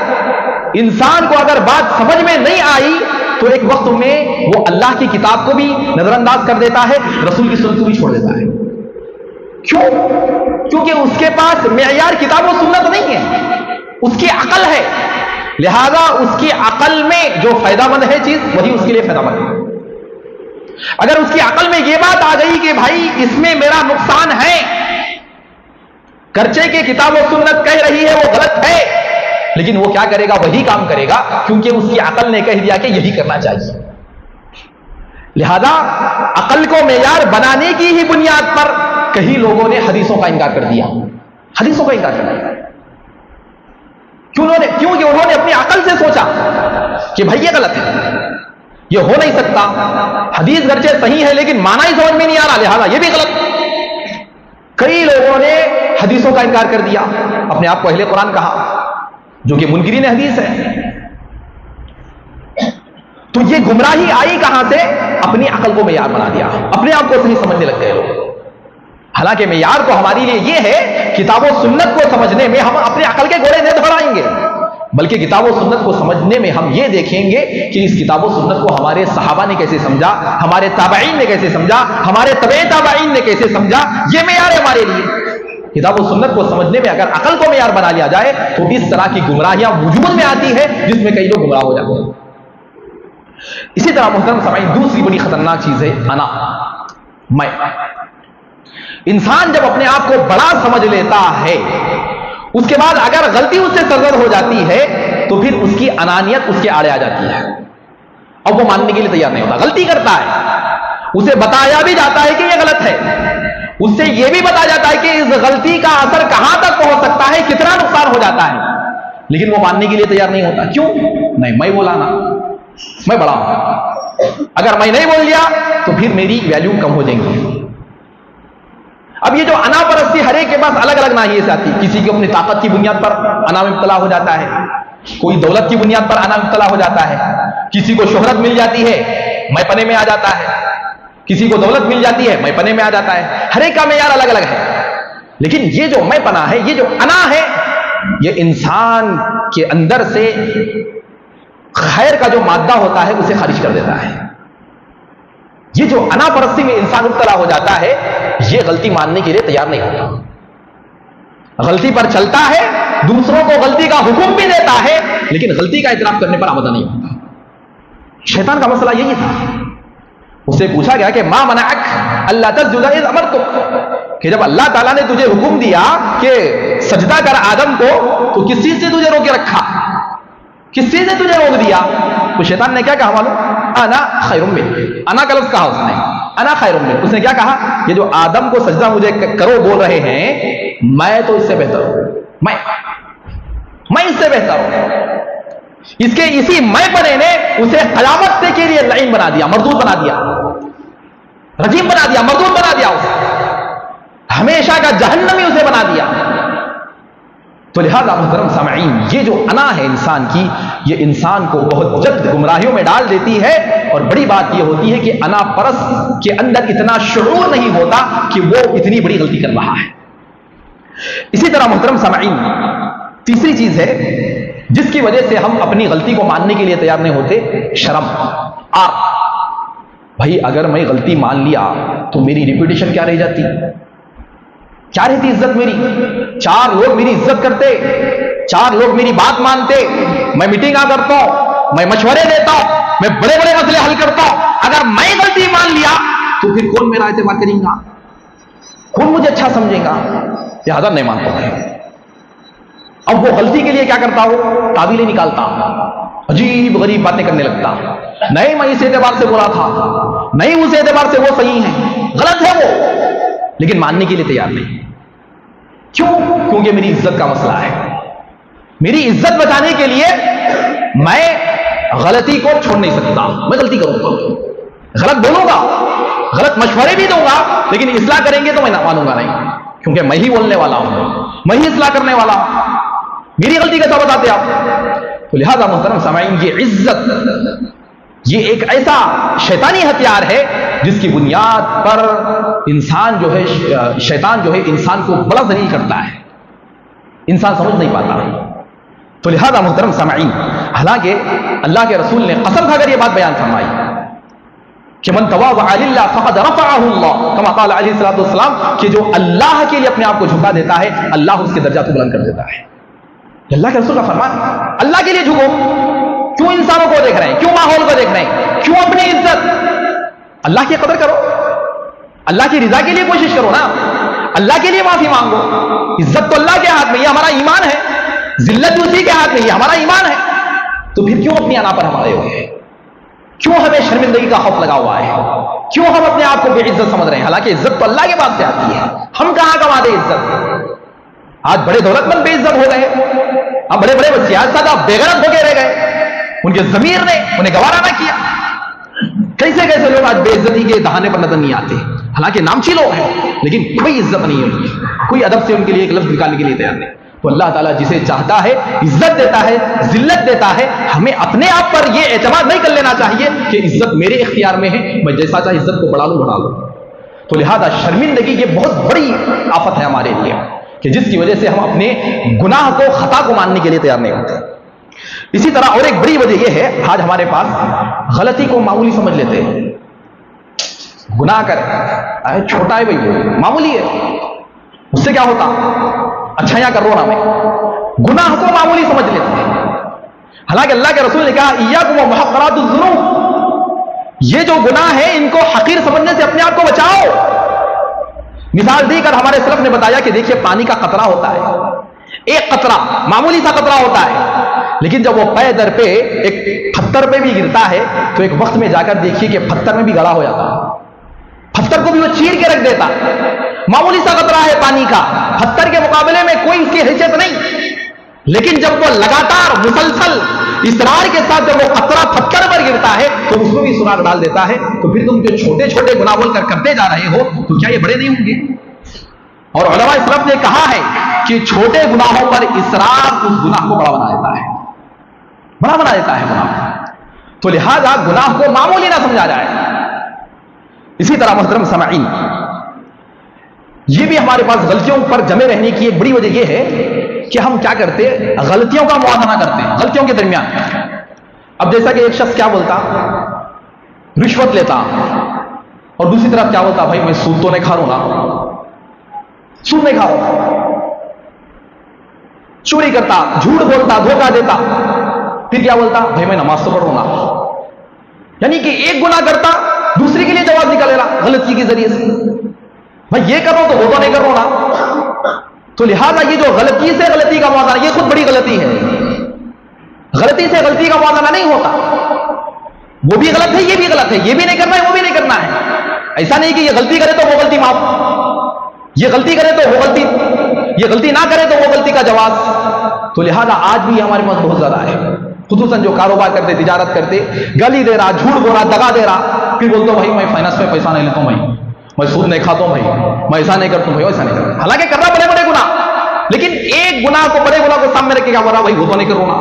انسان کو اگر بات سمجھ میں نہیں آئی تو ایک وقت میں وہ اللہ کی کتاب کو بھی نظر انداز کر دیتا ہے، رسول کی سنت کو بھی چھوڑ دیتا ہے۔ کیوں؟ کیونکہ اس کے پاس معیار کتاب و سنت نہیں ہے، اس کی عقل ہے، لہذا اس کی عقل میں جو فائدہ مند ہے چیز وہی اس کے لیے فائدہ مند ہے۔ اگر اس کی عقل میں یہ بات آ گئی کہ بھائی اس میں میرا نقصان ہے، گرچہ کہ کتاب و سنت کہہ رہی ہے وہ غلط ہے، لیکن وہ کیا کرے گا؟ وہی کام کرے گا، کیونکہ اس کی عقل نے کہہ دیا کہ یہی کرنا چاہیے۔ لہذا عقل کو معیار بنانے کی ہی بنیاد پر کئی لوگوں نے حدیثوں کا انکار کر دیا، حدیثوں کا انکار کر دیا۔ کیونکہ انہوں نے اپنی عقل سے سوچا کہ بھائی یہ غلط ہے، یہ ہو نہیں سکتا، حدیث گرچہ صحیح ہے لیکن معنی ہی سمجھ میں نہیں آ رہا، لہذا یہ بھی غلط۔ کئی لوگوں نے حدیثوں کا انکار کر دیا، اپنے آپ کو اہل قرآن کہا، جو کہ منکرین حدیث ہے۔ تو یہ گمراہی آئی کہاں سے؟ اپنی عقل کو معیار بنا دیا، اپنے آپ کو صحیح سمجھنے لگ گئے لوگ۔ حالانکہ معیار تو ہمارے لیے یہ ہے، کتاب و سنت کو سمجھنے میں ہم اپنے عقل کے گھوڑے نہیں دہرائیں گے، بلکہ کتاب و سنت کو سمجھنے میں ہم یہ دیکھیں گے کہ اس کتاب و سنت کو ہمارے صحابہ نے کیسے سمجھا، ہمارے تابعین نے کیسے سمجھا، ہمارے تبع تابعین نے کیسے سمجھا، یہ معیار ہے ہمارے لیے۔ کتاب و سنت کو سمجھنے میں اگر عقل کو معیار بنا لیا جائے تو اس طرح کی گمراہیاں وجود میں آتی ہے جس میں کئی لوگ گمراہ ہو جاتے ہیں۔ اسی طرح محترم سامعین، دوسری بڑی خطرناک چیز ہے انا۔ میں انسان جب اپنے آپ کو بڑا سمجھ لیتا ہے، اس کے بعد اگر غلطی اس سے سرزد ہو جاتی ہے تو پھر اس کی انانیت اس کے آڑے آ جاتی ہے، اب وہ ماننے کے لیے تیار نہیں ہوتا. غلطی کرتا ہے، اسے بتایا بھی جاتا ہے کہ یہ غلط ہے، اس سے یہ بھی بتایا جاتا ہے کہ اس غلطی کا اثر کہاں تک پہنچ سکتا ہے، کتنا نقصان ہو جاتا ہے، لیکن وہ ماننے کے لیے تیار نہیں ہوتا. کیوں؟ نہیں، میں بولا نا، میں بڑا ہوں، اگر میں نہیں بول لیا تو پھر میری ویلیو کم ہو جائیں گی. اب یہ جو انا پرستی ہر ایک کے پاس الگ الگ ناحیے سے آتی ہے. کسی کی اپنی طاقت کی بنیاد پر انا میں مبتلا ہو جاتا ہے، کوئی دولت کی بنیاد پر انا مبتلا ہو جاتا ہے، کسی کو شہرت مل جاتی ہے میں پنے میں آ جاتا ہے، کسی کو دولت مل جاتی ہے میں پنے میں آ جاتا ہے. ہر ایک کا معیار الگ الگ ہے. لیکن یہ جو میں پنا ہے، یہ جو انا ہے، یہ انسان کے اندر سے خیر کا جو مادہ ہوتا ہے اسے خارج کر دیتا ہے. یہ جو انا پرستی میں انسان مبتلا ہو جاتا ہے، یہ غلطی ماننے کے لیے تیار نہیں ہوتا، غلطی پر چلتا ہے، دوسروں کو غلطی کا حکم بھی دیتا ہے، لیکن غلطی کا اعتراف کرنے پر آمادہ نہیں ہوتا. شیطان کا مسئلہ یہی تھا. اسے پوچھا گیا کہ ما منعک اللہ تسجد اذ امرتک، کہ جب اللہ تعالیٰ نے تجھے حکم دیا کہ سجدہ کر آدم کو، تو کس چیز سے تجھے روکے رکھا، کس چیز نے تجھے روک دیا؟ تو شیطان نے کیا کہا معلوم؟ انا خیر منہ. انا کا لفظ کہا اس نے، انا خیر منہ. اس نے کیا کہا؟ یہ جو آدم کو سجدہ مجھے کرو بول رہے ہیں، میں تو اس سے بہتر ہوں، میں اس سے بہتر ہوں. اس کے اسی میں پنے نے اسے قیامت سے کے لیے لعین بنا دیا، مردود بنا دیا، رجیم بنا دیا، مردود بنا دیا، اسے ہمیشہ کا جہنمی اسے بنا دیا. تو لہذا محترم سامعین، یہ جو انا ہے انسان کی، یہ انسان کو بہت جلد گمراہیوں میں ڈال دیتی ہے. اور بڑی بات یہ ہوتی ہے کہ انا پرست کے اندر اتنا شعور نہیں ہوتا کہ وہ اتنی بڑی غلطی کر رہا ہے. اسی طرح محترم سامعین، تیسری چیز ہے جس کی وجہ سے ہم اپنی غلطی کو ماننے کے لیے تیار نہیں ہوتے، شرم. بھائی اگر میں غلطی مان لیا تو میری ریپوٹیشن کیا رہ جاتی، کیا رہتی عزت میری؟ 4 لوگ میری عزت کرتے، 4 لوگ میری بات مانتے، میں میٹنگاں کرتا ہوں، میں مشورے دیتا ہوں، میں بڑے بڑے مسئلے حل کرتا ہوں. اگر میں غلطی مان لیا تو پھر کون میرا اعتماد کرے گا، کون مجھے اچھا سمجھے گا؟ لہذا نہیں مانتا ہوں. اب وہ غلطی کے لیے کیا کرتا ہوں؟ تعویلیں نکالتا، عجیب غریب باتیں کرنے لگتا. نہیں، میں اس اعتبار سے بولا تھا، نہیں اس اعتبار سے وہ صحیح ہے، غلط ہے وہ، لیکن ماننے کے لیے تیار نہیں. کیوں؟ کیونکہ میری عزت کا مسئلہ ہے. میری عزت بچانے کے لیے میں غلطی کو چھوڑ نہیں سکتا. میں غلطی کروں گا، غلط بولوں گا، غلط مشورے بھی دوں گا، لیکن اصلاح کریں گے تو میں نہ مانوں گا نہیں، کیونکہ میں ہی بولنے والا ہوں، میں ہی اصلاح کرنے والا ہوں. میری غلطی کا سبب بتاتے آپ. تو لہذا محترم سامعین، یہ عزت یہ ایک ایسا شیطانی ہتھیار ہے جس کی بنیاد پر انسان جو ہے، شیطان جو ہے انسان کو بڑا ذلیل کرتا ہے، انسان سمجھ نہیں پاتا. تو لہذا محترم سامعین، حالانکہ اللہ کے رسول نے قسم کھا کر یہ بات بیان فرمائی کہ من تواضع للہ فقد رفعہ اللہ، کما قال علیہ الصلوۃ والسلام، کہ جو اللہ کے لیے اپنے آپ کو جھکا دیتا ہے اللہ اس کے درجات کو بلند کر دیتا ہے. اللہ کے رسول کا فرمان، اللہ کے لیے جھکو. کیوں انسانوں کو دیکھ رہے ہیں، کیوں ماحول کو دیکھ رہے ہیں، کیوں اپنی عزت؟ اللہ کی قدر کرو، اللہ کی رضا کے لیے کوشش کرو نا، اللہ کے لیے معافی مانگو. عزت تو اللہ کے ہاتھ میں، یہ ہمارا ایمان ہے، ذلت اسی کے ہاتھ میں، یہ ہمارا ایمان ہے. تو پھر کیوں اپنی انا پر ہم آئے ہوئے ہیں؟ کیوں ہمیں شرمندگی کا خوف لگا ہوا ہے؟ کیوں ہم اپنے آپ کو بے عزت سمجھ رہے ہیں؟ حالانکہ عزت تو اللہ کے پاس سے آتی ہے. ہم کہاں کما دے عزت؟ آج بڑے دولت مند بے عزت ہو گئے، اب بڑے بڑے سیاست بے غیرت ہو کے رہ گئے، ان کے ضمیر نے انہیں گوارا نہ کیا. کیسے کیسے لوگ آج بے عزتی کے دہانے پر نظر نہیں آتے، حالانکہ نامچی لوگ ہیں، لیکن کوئی عزت نہیں ہے ان کی، کوئی ادب سے ان کے لیے ایک لفظ نکالنے کے لیے تیار نہیں. تو اللہ تعالیٰ جسے چاہتا ہے عزت دیتا ہے، ذلت دیتا ہے. ہمیں اپنے آپ پر یہ اعتماد نہیں کر لینا چاہیے کہ عزت میرے اختیار میں ہے، میں جیسا چاہے عزت کو بڑھا لوں. تو لہذا شرمندگی یہ بہت بڑی آفت ہے ہمارے لیے، کہ جس کی وجہ سے ہم اپنے گناہ کو، خطا کو ماننے کے لیے تیار نہیں ہوتے. اسی طرح اور ایک بڑی وجہ یہ ہے، آج ہمارے پاس غلطی کو معمولی سمجھ لیتے ہیں. گناہ کرے، چھوٹا ہے بھائی، معمولی ہے، اس سے کیا ہوتا، اچھائیاں کر رہا ہوں میں. گناہ کو معمولی سمجھ لیتے ہیں، حالانکہ اللہ کے رسول نے کہا ایاکم ومحقرات الذنوب، یہ جو گناہ ہے ان کو حقیر سمجھنے سے اپنے آپ کو بچاؤ. مثال دی کر ہمارے سلف نے بتایا کہ دیکھیے پانی کا قطرہ ہوتا ہے, ایک قطرہ معمولی سا قطرہ ہوتا ہے, لیکن جب وہ پے در پہ ایک پتھر پہ بھی گرتا ہے تو ایک وقت میں جا کر دیکھیے کہ پتھر میں بھی گڑا ہو جاتا ہے, پتھر کو بھی وہ چیر کے رکھ دیتا. معمولی سا قطرہ ہے پانی کا, پتھر کے مقابلے میں کوئی اس کی حیثیت نہیں, لیکن جب وہ لگاتار مسلسل اصرار کے ساتھ جب وہ قطرہ پتھر پر گرتا ہے تو اس میں بھی سراغ ڈال دیتا ہے. تو پھر تم جو چھوٹے چھوٹے گناہ بول کر کرتے جا رہے ہو تو کیا یہ بڑے نہیں ہوں گے؟ اور علماء اسلام نے کہا ہے کہ چھوٹے گناہوں پر اصرار اس گناہ کو بڑا بنا دیتا ہے, بڑا بنا دیتا ہے گناہ. تو لہذا گناہ کو معمولی نہ سمجھا جائے. اسی طرح محترم سامعین, یہ بھی ہمارے پاس غلطیوں پر جمے رہنے کی ایک بڑی وجہ یہ ہے کہ ہم کیا کرتے, غلطیوں کا موازنہ کرتے ہیں غلطیوں کے درمیان. اب جیسا کہ ایک شخص کیا بولتا, رشوت لیتا, اور دوسری طرف کیا بولتا, بھائی میں سود تو نہیں کھا رہا ہوں نا, سود نہیں کھا رہا, چوری کرتا, جھوٹ بولتا, دھوکہ دیتا, پھر کیا بولتا, بھائی میں نماز تو پڑھ رہا ہوں نا. یعنی کہ ایک گناہ کرتا دوسری کے لیے جواز نکالے رہا غلطی کے ذریعے سے, بھائی یہ کر رہا ہوں تو وہ تو نہیں کر رہا ہوں نا. تو لہذا یہ جو غلطی سے غلطی کا موازنہ, یہ خود بڑی غلطی ہے. غلطی سے غلطی کا موازنہ نہیں ہوتا, وہ بھی غلط ہے یہ بھی غلط ہے, یہ بھی نہیں کرنا ہے وہ بھی نہیں کرنا ہے. ایسا نہیں کہ یہ غلطی کرے تو وہ غلطی معاف, یہ غلطی کرے تو وہ غلطی, یہ غلطی نہ کرے تو وہ غلطی کا جواز. تو لہذا آج بھی ہمارے پاس بہت زیادہ ہے, خصوصاً جو کاروبار کرتے, تجارت کرتے, گالی دے رہا, جھوٹ بول رہا, دگا دے رہا, پھر بولتا ہوں بھائی میں فائنانس میں پیسہ نہیں لیتا ہوں, بھائی میں سود نہیں کھاتا ہوں, بھائی میں ایسا نہیں کرتا ہوں, بھائی ایسا نہیں کرتا. حالانکہ کر رہا بڑے بڑے گناہ, لیکن ایک گناہ کو, بڑے گناہ کو سامنے رکھ کے کیا بول رہا, بھائی وہ تو نہیں کروں نا.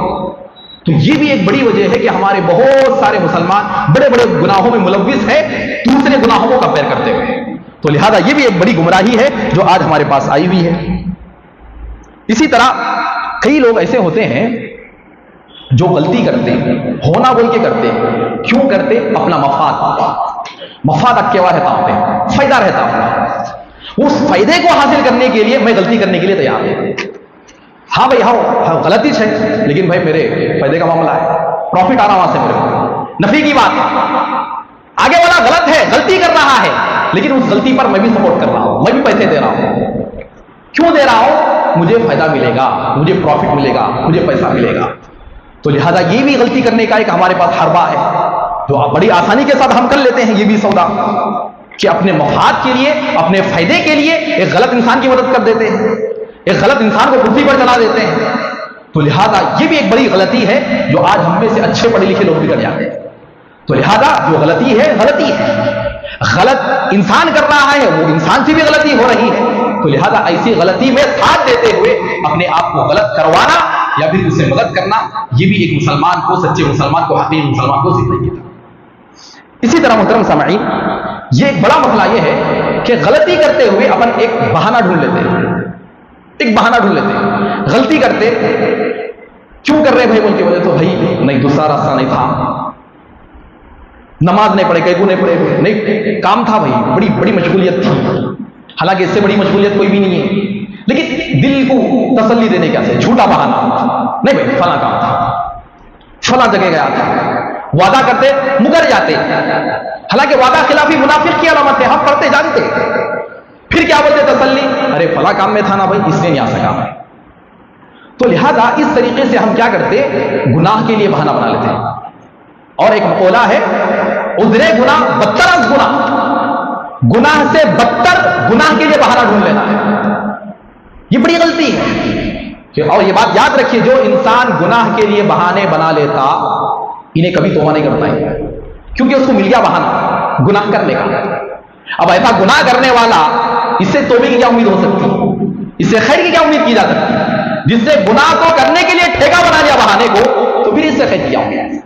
تو یہ بھی ایک بڑی وجہ ہے کہ ہمارے بہت سارے مسلمان بڑے بڑے گناہوں میں ملوث ہے دوسرے گناہوں کو کمپیئر کرتے ہوئے. تو لہذا یہ بھی ایک بڑی گمراہی ہے جو آج ہمارے پاس آئی ہوئی ہے. اسی طرح کئی لوگ ایسے ہوتے ہیں جو غلطی کرتے ہونا بول کے کرتے, کیوں کرتے, اپنا مفاد اکیوا رہتا ہوتے, فائدہ رہتا ہوتا, اس فائدے کو حاصل کرنے کے لیے میں غلطی کرنے کے لیے تیار ہوں. ہاں بھائی ہاں غلطی ہے, لیکن بھائی میرے فائدے کا معاملہ ہے, پروفٹ آ رہا وہاں سے, میرے نفع کی بات ہے. آگے والا غلط ہے, غلطی کر رہا ہے, لیکن اس غلطی پر میں بھی سپورٹ کر رہا ہوں, میں بھی پیسے دے رہا ہوں. کیوں دے رہا ہوں, مجھے فائدہ ملے گا, مجھے پروفٹ ملے گا, مجھے پیسہ ملے گا. تو لہذا یہ بھی غلطی کرنے کا ایک ہمارے پاس حربہ ہے جو بڑی آسانی کے ساتھ ہم کر لیتے ہیں. یہ بھی سودا کہ اپنے مفاد کے لیے, اپنے فائدے کے لیے ایک غلط انسان کی مدد کر دیتے ہیں, ایک غلط انسان کو کرسی پر چلا دیتے ہیں. تو لہذا یہ بھی ایک بڑی غلطی ہے جو آج ہم میں سے اچھے پڑھے لکھے لوگ بھی کر جاتے ہیں. تو لہذا جو غلطی ہے غلطی ہے, غلط انسان کر رہا ہے, وہ انسان سے بھی غلطی ہو رہی ہے. تو لہذا ایسی غلطی میں ساتھ دیتے ہوئے اپنے آپ کو غلط کروانا یا پھر اسے مدد کرنا, یہ بھی ایک مسلمان کو, سچے مسلمان کو, حقیقی مسلمان کو زندگی تھا. اسی طرح محترم سامعین, یہ ایک بڑا مسئلہ یہ ہے کہ غلطی کرتے ہوئے اپن ایک بہانہ ڈھونڈ لیتے ہیں, ایک بہانہ ڈھونڈ لیتے ہیں. غلطی کرتے کیوں کر رہے بھائی بول کے وجہ, تو بھائی نہیں دوسرا راستہ نہیں تھا, نماز نہیں پڑھے, کئی نہیں پڑھے, نہیں کام تھا بھائی, بڑی بڑی مشغولیت تھی. حالانکہ اس سے بڑی مشغولیت کوئی بھی نہیں ہے, لیکن دل کو تسلی دینے کا سے جھوٹا بہانا, نہیں بھائی فلاں کام تھا, فلاں جگہ گیا تھا. وعدہ کرتے مکر جاتے, حالانکہ وعدہ خلافی منافق کی علامت ہے, ہم پڑھتے جانتے. پھر کیا بولتے تسلی, ارے فلاں کام میں تھا نا بھائی, اس نے نہیں آ سکا. تو لہذا اس طریقے سے ہم کیا کرتے, گناہ کے لیے بہانہ بنا لیتے. اور ایک مقولہ ہے, عذر گناہ بدتر از گناہ, گناہ سے بدتر گناہ کے لیے بہانہ ڈھونڈ لینا ہے. یہ بڑی غلطی ہے. اور یہ بات یاد رکھیے, جو انسان گناہ کے لیے بہانے بنا لیتا انہیں کبھی توبہ نہیں کرتا ہے, کیونکہ اس کو مل گیا بہانہ گناہ کرنے کا. اب ایسا گناہ کرنے والا, اس سے توبے کی کیا امید ہو سکتی, اس سے خیر کی کیا امید کی جا سکتی, جس سے گناہ کو کرنے کے لیے ٹھیکہ بنا لیا بہانے کو, تو پھر اس سے خیر کی کیا امید.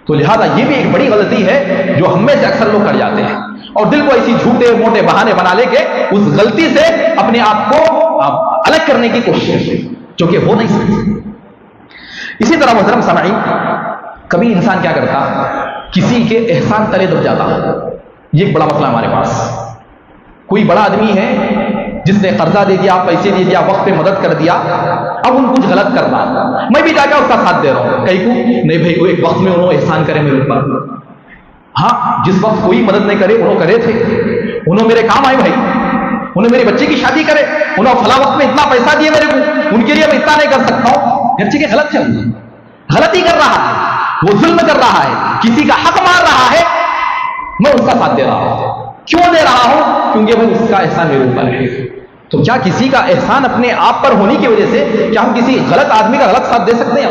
تو لہذا یہ بھی ایک بڑی غلطی ہے جو ہم میں سے اکثر لوگ کر جاتے ہیں, اور دل کو ایسی جھوٹے موٹے بہانے بنا لے کے اس غلطی سے اپنے آپ کو الگ کرنے کی کوشش کرتے, جو کہ ہو نہیں سکتی. اسی طرح محترم سامعین, کبھی انسان کیا کرتا, کسی کے احسان تلے دب جاتا. یہ ایک بڑا مسئلہ ہمارے پاس. کوئی بڑا آدمی ہے جس نے قرضہ دے دیا, پیسے دے دیا, وقت پہ مدد کر دیا, اب ان کچھ غلط کر رہا, میں بھی جا کے اس کا ساتھ دے رہا ہوں. کہیں کو نہیں بھائی, وہ ایک وقت میں انہوں احسان کرے میرے اوپر, ہاں جس وقت کوئی مدد نہیں کرے انہوں کرے تھے، انہوں میرے کام آئے بھائی، انہوں میرے بچے کی شادی کرے، انہوں فلاں وقت میں اتنا پیسہ دیے میرے کو، ان کے لیے میں اتنا نہیں کر سکتا ہوں. گرچہ کہ غلط ہے، غلطی کر رہا ہے، وہ ظلم کر رہا ہے، کسی کا حق مار رہا ہے، میں اس کا ساتھ دے رہا ہوں. کیوں دے رہا ہوں؟ کیونکہ بھائی اس کا احسان میرے اوپر ہے. تو کیا کسی کا احسان اپنے آپ پر ہونے کی وجہ سے کیا ہم کسی غلط آدمی کا غلط ساتھ دے سکتے ہیں؟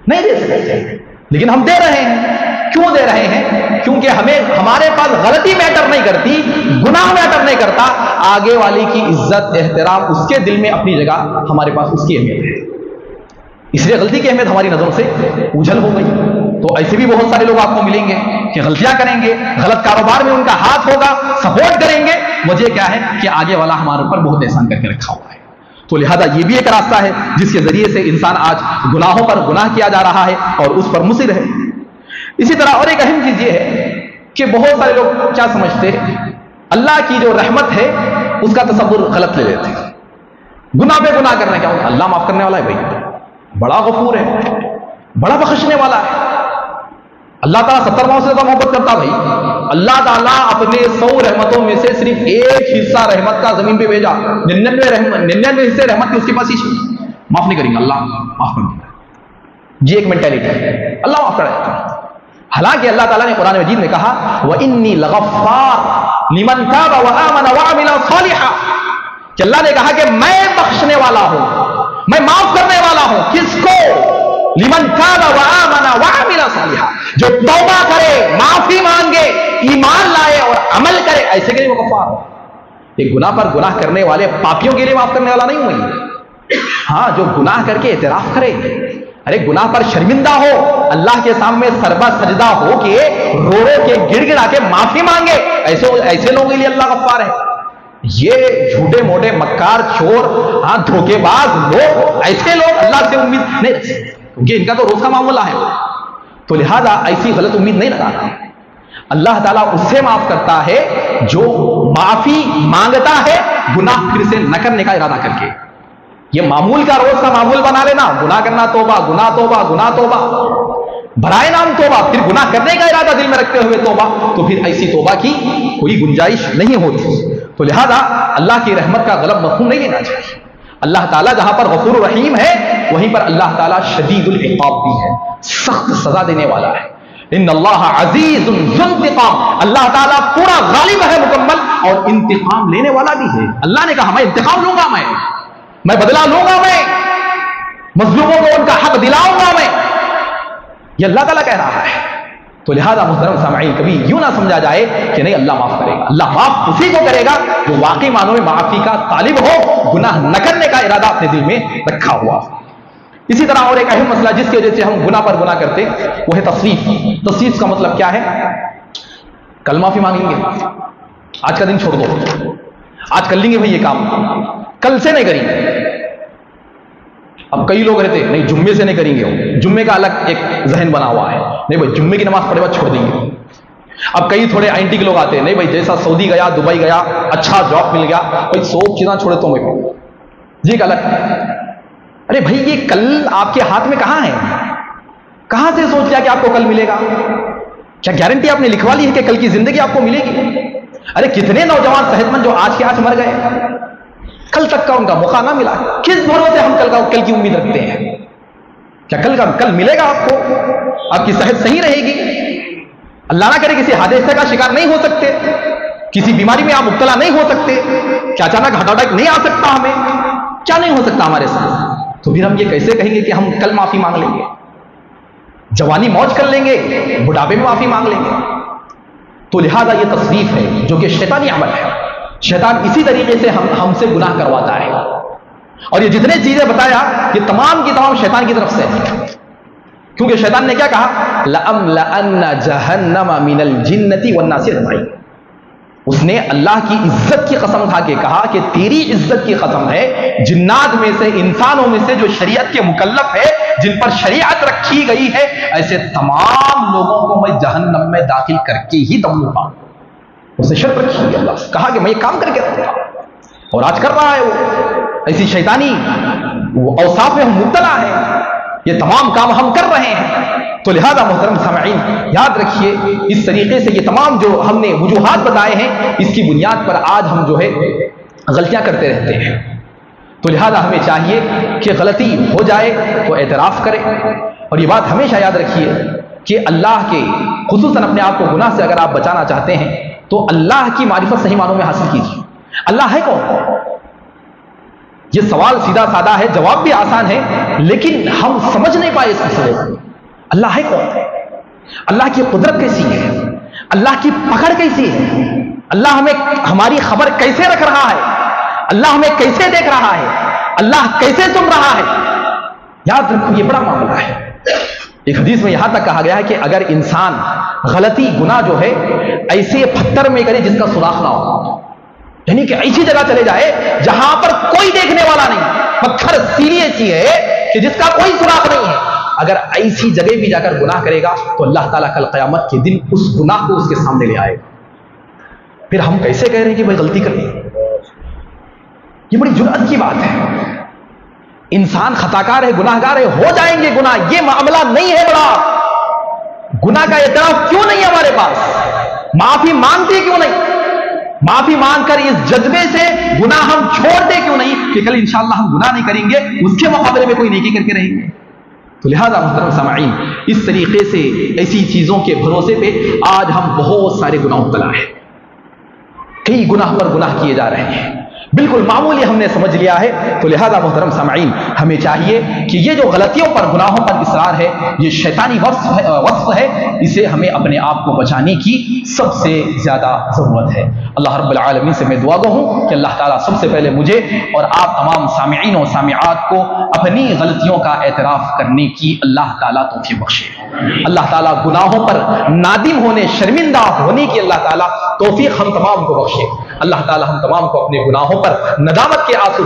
نہیں دے سکتے. لیکن ہم دے رہے ہیں. کیوں دے رہے ہیں؟ کیونکہ ہمارے پاس غلطی میٹر نہیں کرتی، گناہ میٹر نہیں کرتا، آگے والے کی عزت احترام اس کے دل میں اپنی جگہ، ہمارے پاس اس کی اہمیت ہے. اس لیے غلطی کی اہمیت ہماری نظروں سے اوجھل ہو گئی. تو ایسے بھی بہت سارے لوگ آپ کو ملیں گے کہ غلطیاں کریں گے، غلط کاروبار میں ان کا ہاتھ ہوگا، سپورٹ کریں گے. وجہ کیا ہے کہ آگے والا ہمارے اوپر بہت احسان کر کے رکھا ہوا ہے. تو لہذا یہ بھی ایک راستہ ہے جس کے ذریعے سے انسان آج گناہوں پر گناہ کیا جا رہا ہے اور اس پر مصر ہے. اسی طرح اور ایک اہم چیز یہ ہے کہ بہت سارے لوگ کیا سمجھتے ہیں، اللہ کی جو رحمت ہے اس کا تصور غلط لے لیتے ہیں. گناہ پہ گناہ کرنا کیا ہوتا ہے؟ اللہ معاف کرنے والا ہے بھائی، بڑا غفور ہے، بڑا بخشنے والا ہے. اللہ تعالیٰ 70 ماؤں سے زیادہ محبت کرتا بھائی. اللہ تعالیٰ اپنے 100 رحمتوں میں سے صرف ایک حصہ رحمت کا زمین پہ بھیجا، 99 حصے رحمت کے اس کے پاس ہی معاف نہیں کریں گے. اللہ معاف کر دیں گے جی، ایک مینٹیلٹی ہے، اللہ معاف کرے. حالانکہ اللہ تعالیٰ نے قرآن مجید میں کہا وَإِنِّي لَغَفَّارٌ لِمَنْ تَابَ وَآمَنَ وَعَمِلَ صَالِحًا، کہ اللہ نے کہا کہ میں بخشنے والا ہوں، میں معاف کرنے والا ہوں. کس کو؟ لمن تاب وآمن وعمل صالحا، جو توبہ کرے، معافی مانگے، ایمان لائے اور عمل کرے، ایسے کے لیے وہ غفار. ایک گناہ پر گناہ کرنے والے پاپیوں کے لیے معاف کرنے والا نہیں ہوئی. ہاں جو گناہ کر کے اعتراف کرے، ارے گناہ پر شرمندہ ہو، اللہ کے سامنے سربا سجدہ ہو کے رو رو کے گڑ گڑا کے معافی مانگے، ایسے لوگوں کے لیے اللہ غفار ہے. یہ جھوٹے موٹے مکار چور دھوکے باز لوگ، ایسے لوگ اللہ سے امید نہیں رکھ سکتے کیونکہ ان کا تو روز کا معاملہ ہے. تو لہذا ایسی غلط امید نہیں لگانا. اللہ تعالیٰ اس سے معاف کرتا ہے جو معافی مانگتا ہے گناہ پھر سے نہ کرنے کا ارادہ کر کے. یہ معمول کا روز کا معمول بنا لینا، گناہ کرنا توبہ، گناہ توبہ، گناہ توبہ، برائے نام توبہ، پھر گناہ کرنے کا ارادہ دل میں رکھتے ہوئے توبہ، تو پھر ایسی توبہ کی کوئی گنجائش نہیں ہوتی. تو لہذا اللہ کی رحمت کا غلط مفہوم نہیں لینا چاہیے. اللہ تعالیٰ جہاں پر غفور الرحیم ہے وہیں پر اللہ تعالیٰ شدید العقاب بھی ہے، سخت سزا دینے والا ہے. ان اللہ عزیز ذو انتقام، اللہ تعالیٰ پورا غالب ہے مکمل اور انتقام لینے والا بھی ہے. اللہ نے کہا میں انتقام لوں گا، میں بدلہ لوں گا، میں مظلوموں کو ان کا حق دلاؤں گا، میں. یہ اللہ تعالیٰ کہہ رہا ہے. تو لہذا محترم سامعین کبھی یوں نہ سمجھا جائے کہ نہیں اللہ معاف کرے گا. اللہ معاف اسی کو کرے گا جو واقعی معنوں میں معافی کا طالب ہو، گناہ نہ کرنے کا ارادہ اپنے دل میں رکھا ہوا. اسی طرح اور ایک اہم مسئلہ جس کی وجہ سے ہم گناہ پر گناہ کرتے وہ ہے تصریف. تصریف کا مطلب کیا ہے؟ کل معافی مانگیں گے، آج کا دن چھوڑ دو، آج کر لیں گے بھائی یہ کام، کل سے نہیں کریں گے. اب کئی لوگ رہتے نہیں جمعے سے نہیں کریں گے، جمعے کا الگ ایک ذہن بنا ہوا ہے، نہیں بھائی جمعے کی نماز پڑھے بعد چھوڑ دیں گے. اب کئی تھوڑے آئنٹی کے لوگ آتے ہیں، نہیں بھائی جیسا سعودی گیا، دبئی گیا، اچھا جاب مل گیا، بھائی 100 چیزاں چھوڑے تو میں جی ایک الگ. ارے بھائی یہ کل آپ کے ہاتھ میں کہاں ہے؟ کہاں سے سوچ لیا کہ آپ کو کل ملے گا؟ کیا گارنٹی آپ نے لکھوا لی ہے کہ کل کی زندگی آپ کو ملے گی؟ ارے کتنے نوجوان صحت مند جو آج کے آج مر گئے، کل تک کا ان کا موقع نہ ملا. کس بھروسے ہم کل کی امید رکھتے ہیں؟ کیا کل ملے گا آپ کو؟ آپ کی صحت صحیح رہے گی؟ اللہ نہ کرے کسی حادثے کا شکار نہیں ہو سکتے، کسی بیماری میں آپ مبتلا نہیں ہو سکتے، کیا اچانک ہارٹ اٹیک نہیں آ سکتا؟ ہمیں کیا نہیں ہو سکتا ہمارے ساتھ؟ تو پھر ہم یہ کیسے کہیں گے کہ ہم کل معافی مانگ لیں گے؟ جوانی موج کر لیں گے، بڑھاپے میں معافی مانگ لیں گے. تو لہذا یہ تصریف ہے جو کہ شیطانی عمل ہے. شیطان اسی طریقے سے ہم سے گناہ کرواتا ہے. اور یہ جتنے چیزیں بتایا یہ تمام کی تمام شیطان کی طرف سے ہے. کیونکہ شیطان نے کیا کہا؟ لَأَمْلَأَنَّ جَهَنَّمَ مِنَ الْجِنَّةِ وَالنَّاسِ أَجْمَعِينَ. اس نے اللہ کی عزت کی قسم کھا کے کہا کہ تیری عزت کی قسم ہے، جنات میں سے انسانوں میں سے جو شریعت کے مکلف ہے، جن پر شریعت رکھی گئی ہے، ایسے تمام لوگوں کو میں جہنم میں داخل کر کے ہی دم لوں گا. اسے شرط رکھی ہے اللہ سے، کہا کہ میں یہ کام کر کے رہوں گا اور آج کر رہا ہے. وہ ایسی شیطانی اوصاف میں ہم مبتلا ہے، یہ تمام کام ہم کر رہے ہیں. تو لہذا محترم سامعین یاد رکھیے، اس طریقے سے یہ تمام جو ہم نے وجوہات بتائے ہیں، اس کی بنیاد پر آج ہم جو ہے غلطیاں کرتے رہتے ہیں۔ تو لہذا ہمیں چاہیے کہ غلطی ہو جائے تو اعتراف کریں، اور یہ بات ہمیشہ یاد رکھیے کہ اللہ کے، خصوصاً اپنے آپ کو گناہ سے اگر آپ بچانا چاہتے ہیں تو اللہ کی معرفت صحیح معنوں میں حاصل کیجیے۔ اللہ ہے کون؟ یہ سوال سیدھا سادہ ہے، جواب بھی آسان ہے، لیکن ہم سمجھ نہیں پائے اس مسئلے کو۔ اللہ ہے کون؟ اللہ کی قدرت کیسی ہے؟ اللہ کی پکڑ کیسی ہے؟ اللہ ہمیں ہماری خبر کیسے رکھ رہا ہے؟ اللہ ہمیں کیسے دیکھ رہا ہے؟ اللہ کیسے سن رہا ہے؟ یاد رکھو یہ بڑا معاملہ ہے۔ ایک حدیث میں یہاں تک کہا گیا ہے کہ اگر انسان غلطی گناہ جو ہے ایسے پتھر میں کرے جس کا سوراخ نہ ہو، یعنی کہ ایسی جگہ چلے جائے جہاں پر کوئی دیکھنے والا نہیں، پتھر سیڑھی ایسی ہے کہ جس کا کوئی سوراخ نہیں ہے، اگر ایسی جگہ بھی جا کر گناہ کرے گا تو اللہ تعالیٰ کل قیامت کے دن اس گناہ کو اس کے سامنے لے آئے گا۔ پھر ہم کیسے کہہ رہے ہیں کہ بھائی غلطی کر لی؟ یہ بڑی جرأت کی بات ہے۔ انسان خطا کار ہے، گناہ گار ہے، ہو جائیں گے گناہ، یہ معاملہ نہیں ہے بڑا۔ گناہ کا اعتراف کیوں نہیں ہے ہمارے پاس؟ معافی مانگتے کیوں نہیں؟ معافی مانگ کر اس جذبے سے گناہ ہم چھوڑتے کیوں نہیں کہ کل انشاءاللہ ہم گناہ نہیں کریں گے، اس کے مقابلے میں کوئی نیکی کر کے رہیں گے؟ تو لہذا محترم سامعین، اس طریقے سے ایسی چیزوں کے بھروسے پہ آج ہم بہت سارے گناہ مبتلا ہیں، کئی گناہ پر گناہ کیے جا رہے ہیں، بالکل معمولی ہم نے سمجھ لیا ہے۔ تو لہذا محترم سامعین ہمیں چاہیے کہ یہ جو غلطیوں پر، گناہوں پر اصرار ہے، یہ شیطانی وصف ہے، اسے ہمیں اپنے آپ کو بچانے کی سب سے زیادہ ضرورت ہے۔ اللہ رب العالمین سے میں دعا گو ہوں کہ اللہ تعالیٰ سب سے پہلے مجھے اور آپ تمام سامعین و سامعات کو اپنی غلطیوں کا اعتراف کرنے کی اللہ تعالیٰ توفیق بخشے۔ اللہ تعالیٰ گناہوں پر نادم ہونے، شرمندہ ہونے کی اللہ تعالیٰ توفیق ہم تمام کو بخشے۔ اللہ تعالیٰ ہم تمام کو اپنے گناہوں پر ندامت کے آنسو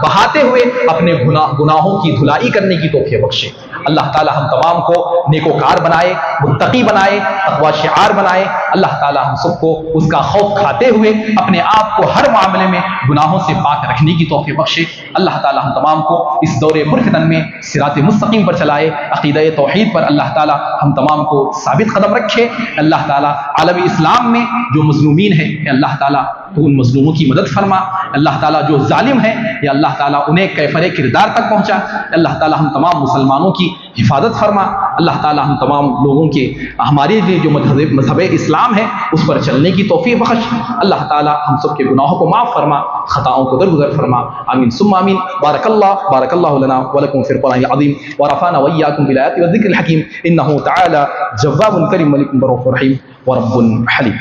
بہاتے ہوئے اپنے گناہوں کی دھلائی کرنے کی توفیق بخشے۔ اللہ تعالیٰ ہم تمام کو نیکوکار بنائے، متقی بنائے، تقوی شعار بنائے۔ اللہ تعالیٰ ہم سب کو اس کا خوف کھاتے ہوئے اپنے آپ کو ہر معاملے میں گناہوں سے پاک رکھنے کی توفیق بخشے۔ اللہ تعالیٰ ہم تمام کو اس دور پرفتن میں صراط مستقیم پر چلائے، عقیدہ توحید پر اللہ تعالیٰ ہم تمام کو ثابت قدم رکھے۔ اللہ تعالیٰ عالم اسلام میں جو مظلومین ہیں، اللہ تعالیٰ تو ان مظلوموں کی مدد فرما۔ اللہ تعالیٰ جو ظالم ہیں یا اللہ تعالیٰ انہیں کیفر کردار تک پہنچا۔ اللہ تعالیٰ ہم تمام مسلمانوں کی حفاظت فرما۔ اللہ تعالیٰ ہم تمام لوگوں کے، ہمارے لیے جو مذہب اسلام ہے اس پر چلنے کی توفیق بخش۔ اللہ تعالیٰ ہم سب کے گناہوں کو معاف فرما، خطاؤں کو درگزر فرما۔ آمین ثم آمین۔ بارک اللہ لنا ولکم فی القرآن العظیم ورفعنا وإیاکم بالآیات والذکر الحکیم انہ تعالی جواب کریم ملک رؤوف رحیم ورب حلیم۔